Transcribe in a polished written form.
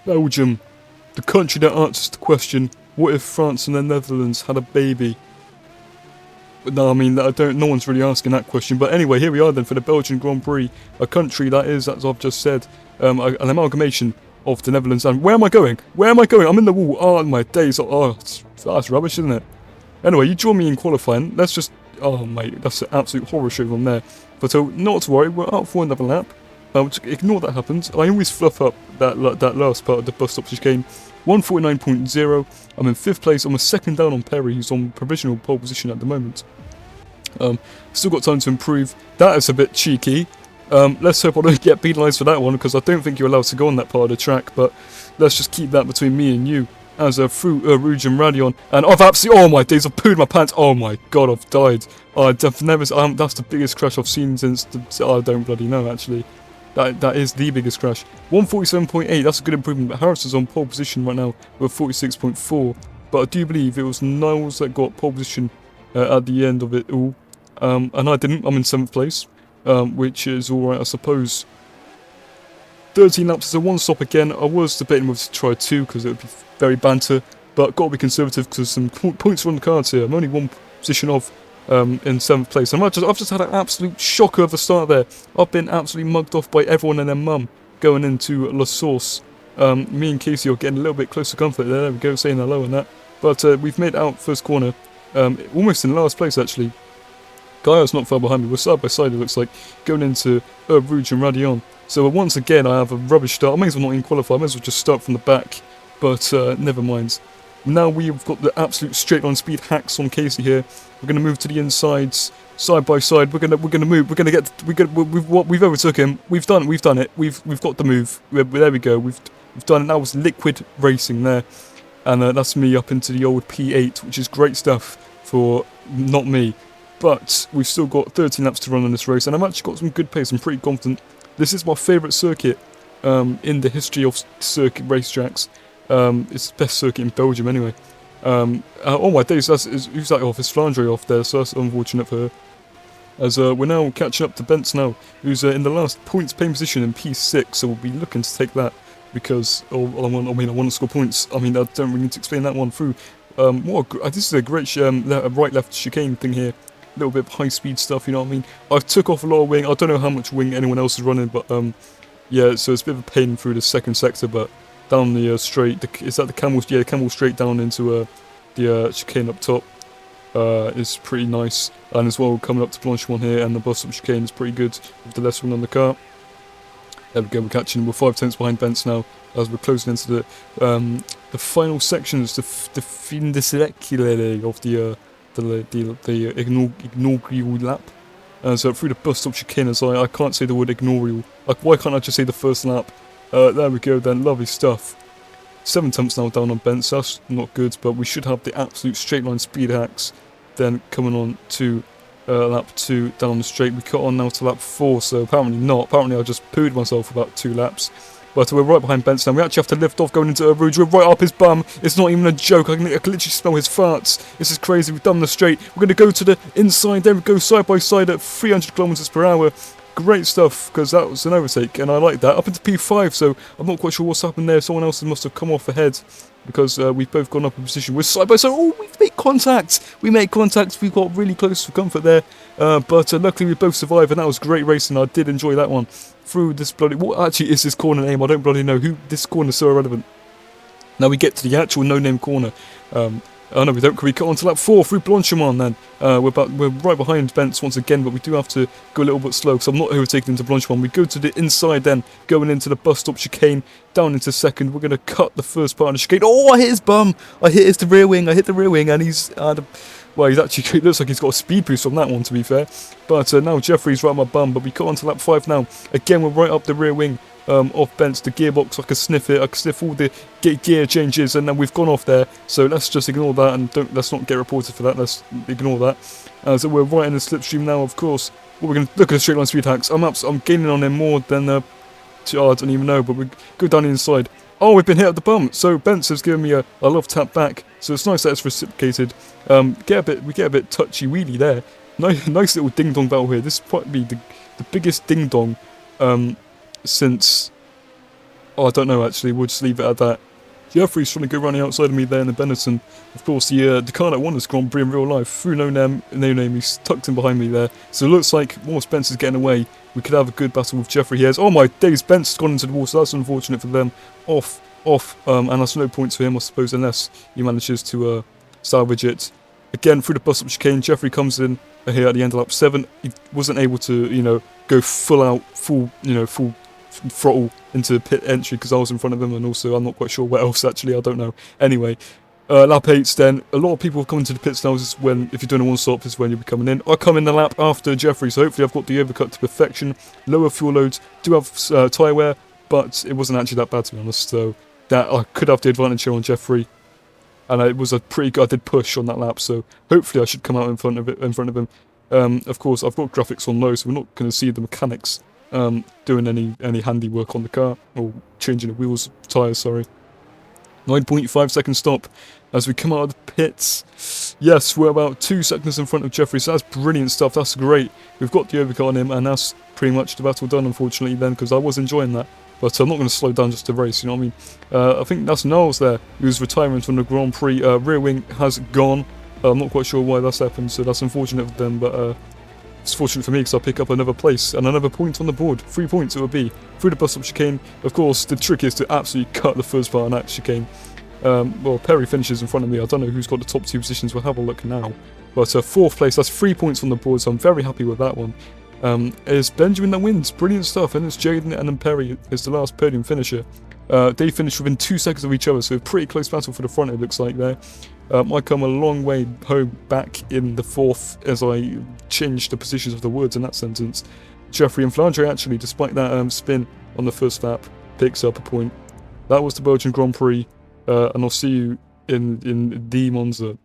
Belgium, the country that answers the question, what if France and the Netherlands had a baby? No, I mean, no one's really asking that question. But anyway, here we are then for the Belgian Grand Prix, a country that is, as I've just said, an amalgamation of the Netherlands. And where am I going? Where am I going? I'm in the wall. Oh, my days. Oh, that's rubbish, isn't it? Anyway, you join me in qualifying. Let's just... Oh, mate, that's an absolute horror show from there. But not to worry, we're out for another lap. Ignore that happens. I always fluff up that last part of the bus stop chicane. 149.0. I'm in 5th place. I'm a second down on Perry, who's on provisional pole position at the moment. Still got time to improve. That is a bit cheeky. Let's hope I don't get penalised for that one, because I don't think you're allowed to go on that part of the track. But let's just keep that between me and you. As through Rouge and Radion, and I've absolutely, oh my days, I've pooed my pants. Oh my god, I've died. I've never. That's the biggest crash I've seen since. I don't bloody know actually. That is the biggest crash. 147.8. That's a good improvement. But Harris is on pole position right now with 46.4. But I do believe it was Niles that got pole position at the end of it all, and I didn't. I'm in 7th place, which is all right, I suppose. 13 laps is a one stop again. I was debating whether to try 2 because it would be very banter, but got to be conservative because some points are on the cards here. I'm only one position off in 7th place. And I've just had an absolute shocker of the start there. I've been absolutely mugged off by everyone and their mum going into La Source. Me and Casey are getting a little bit close to comfort there. There we go, saying hello and that. But we've made it out first corner, almost in last place actually. Gaia's not far behind me. We're side by side, it looks like, going into Rouge and Radion. So once again, I have a rubbish start. I may as well not even qualify. I may as well just start from the back. But never mind. Now we've got the absolute straight line speed hacks on Casey here. We're going to move to the insides, side by side. We're going to move. We've overtook him. We've done it. We've got the move. There we go. We've done it. That was liquid racing there, and that's me up into the old P8, which is great stuff for not me. But we've still got 13 laps to run on this race, and I've actually got some good pace. I'm pretty confident. This is my favourite circuit in the history of circuit racetracks. It's the best circuit in Belgium anyway. Oh my days, who's that off? It's Flandre off there, so that's unfortunate for her. As we're now catching up to Bentz now, who's in the last points paying position in P6, so we'll be looking to take that because I want to score points. I mean, I don't really need to explain that one through. This is a great right-left chicane thing here. A little bit of high-speed stuff, you know what I mean? I've took off a lot of wing. I don't know how much wing anyone else is running, but yeah, so it's a bit of a pain through the second sector, but down the straight, is that the camel? Yeah, the camel straight down into the chicane up top is pretty nice. And as well, coming up to Blanchimont here, and the bus stop chicane is pretty good with the less wing on the car. There we go, we're catching. We're 5 tenths behind Bentz now as we're closing into the final sections, the fin de siècle of the inaugural lap. So through the bus stop chicane, as I can't say the word inaugural. Why can't I just say the first lap? There we go then, lovely stuff. 7 tenths now down on Bentz, that's not good, but we should have the absolute straight line speed hacks. Then coming on to lap 2 down the straight. We cut on now to lap 4, so apparently not. Apparently I just pooed myself for about 2 laps. But we're right behind Bentz now. We actually have to lift off going into Rouge. We're right up his bum. It's not even a joke. I can literally smell his farts. This is crazy. We've done the straight. We're going to go to the inside. There we go, side by side at 300 kilometers per hour. Great stuff, because that was an overtake, and I like that. Up into P5, so I'm not quite sure what's happened there. Someone else must have come off ahead, because we've both gone up in position. We're side by side. Oh, we've made contact. We made contact. We got really close for comfort there. But luckily we both survived, and that was great racing. I did enjoy that one. Through this bloody... What actually is this corner name? I don't bloody know. This corner is so irrelevant. Now we get to the actual no-name corner. Oh no, we don't. We cut on to lap 4 through Blanchimont then. We're right behind Bentz once again, but we do have to go a little bit slow because I'm not overtaking into Blanchimont. We go to the inside then, going into the bus stop chicane, down into second. We're going to cut the first part of the chicane. Oh, I hit his bum! I hit the rear wing, and he's he's actually, it looks like he's got a speed boost on that one, to be fair. But now Jeffrey's right on my bum, but we cut on to lap 5 now. Again, we're right up the rear wing. Off Bentz, the gearbox, I can sniff it, I can sniff all the gear changes, and then we've gone off there, so let's just ignore that, and let's not get reported for that, let's ignore that. So we're right in the slipstream now, of course. Well, we're going to look at the straight line speed hacks. I'm gaining on him more than, I don't even know, but we go down the inside. Oh, we've been hit at the bump, so Bentz has given me a love tap back, so it's nice that it's reciprocated. We get a bit touchy-wheely there. Nice little ding-dong battle here. This is probably the biggest ding-dong, since Oh, I don't know actually, we'll just leave it at that. Jeffrey's trying to go around the outside of me there in the Benetton. Of course, the car that won this Grand Prix in real life, through no name, he's tucked in behind me there. So it looks like while Spencer's getting away, we could have a good battle with Jeffrey here. Oh my days, Spencer's gone into the wall, so that's unfortunate for them. Off, and that's no points for him, I suppose, unless he manages to salvage it. Again, through the bus-up chicane, Jeffrey comes in here at the end of lap 7. He wasn't able to, go full throttle into pit entry because I was in front of him, and also I'm not quite sure where else actually, I don't know. Anyway, lap 8's then, a lot of people have come into the pits now. This is when, if you're doing a one-stop, this is when you'll be coming in. I come in the lap after Jeffrey, so hopefully I've got the overcut to perfection. Lower fuel loads, do have tyre wear, but it wasn't actually that bad to be honest, so that I could have the advantage here on Jeffrey. And it was a pretty good, I did push on that lap, so hopefully I should come out in front of him. Of course, I've got graphics on low, so we're not going to see the mechanics doing any handiwork on the car, or changing the wheels, tyres, sorry. 9.5 second stop as we come out of the pits. Yes, we're about 2 seconds in front of Jeffrey, so that's brilliant stuff, that's great. We've got the overcut on him, and that's pretty much the battle done, unfortunately, then, because I was enjoying that. But I'm not going to slow down just to race, you know what I mean? I think that's Niles there, who's retiring from the Grand Prix. Rear wing has gone. I'm not quite sure why that's happened, so that's unfortunate for them, but it's fortunate for me because I'll pick up another place and another point on the board. 3 points it will be. Through the bus-up chicane. Of course, the trick is to absolutely cut the first part on that chicane. Well, Perry finishes in front of me. I don't know who's got the top 2 positions. We'll have a look now. But 4th place, that's 3 points on the board, so I'm very happy with that one. It's Benjamin that wins. Brilliant stuff. And it's Jaden and then Perry is the last podium finisher. They finished within 2 seconds of each other, so a pretty close battle for the front, it looks like there. I come a long way home back in the 4th as I changed the positions of the words in that sentence. Jeffrey and Flandre actually, despite that spin on the first lap, picks up a point. That was the Belgian Grand Prix, and I'll see you in the Monza.